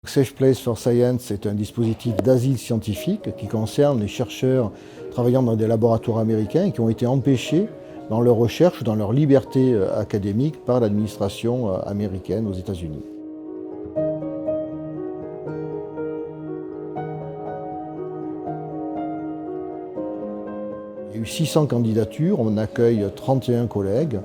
Safe Place for Science est un dispositif d'asile scientifique qui concerne les chercheurs travaillant dans des laboratoires américains et qui ont été empêchés dans leur recherche, dans leur liberté académique par l'administration américaine aux États-Unis. Il y a eu 600 candidatures, on accueille 31 collègues,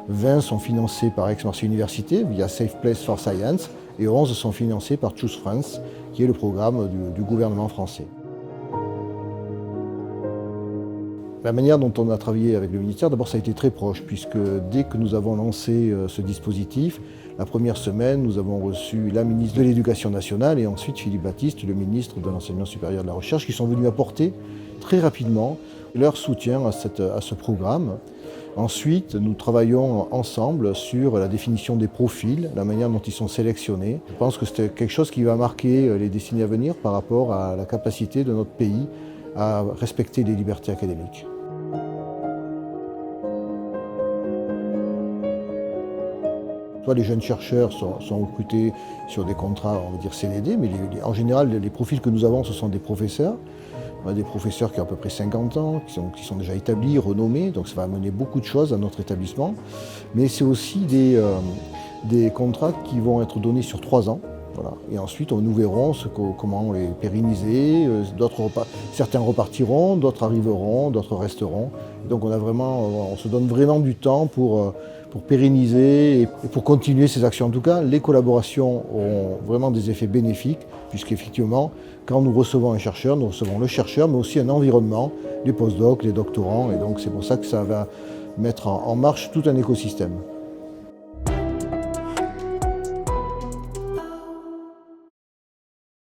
20 sont financés par Aix-Marseille Université via Safe Place for Science et 11 sont financés par Choose France, qui est le programme du gouvernement français. La manière dont on a travaillé avec le ministère, d'abord ça a été très proche, puisque dès que nous avons lancé ce dispositif, la première semaine, nous avons reçu la ministre de l'Éducation nationale et ensuite Philippe Baptiste, le ministre de l'Enseignement supérieur et de la Recherche, qui sont venus apporter très rapidement leur soutien à ce programme. Ensuite, nous travaillons ensemble sur la définition des profils, la manière dont ils sont sélectionnés. Je pense que c'est quelque chose qui va marquer les décennies à venir par rapport à la capacité de notre pays à respecter les libertés académiques. Soit les jeunes chercheurs sont recrutés sur des contrats, on va dire CDD, mais en général, les profils que nous avons, ce sont des professeurs. On a des professeurs qui ont à peu près 50 ans, qui sont déjà établis, renommés, donc ça va amener beaucoup de choses à notre établissement. Mais c'est aussi des contrats qui vont être donnés sur 3 ans. Voilà. Et ensuite, nous verrons comment les pérenniser. Certains repartiront, d'autres arriveront, d'autres resteront. Donc on se donne vraiment du temps pour pérenniser et pour continuer ces actions. En tout cas, les collaborations ont vraiment des effets bénéfiques, puisqu'effectivement, quand nous recevons un chercheur, nous recevons le chercheur, mais aussi un environnement, les postdocs, les doctorants. Et donc c'est pour ça que ça va mettre en marche tout un écosystème.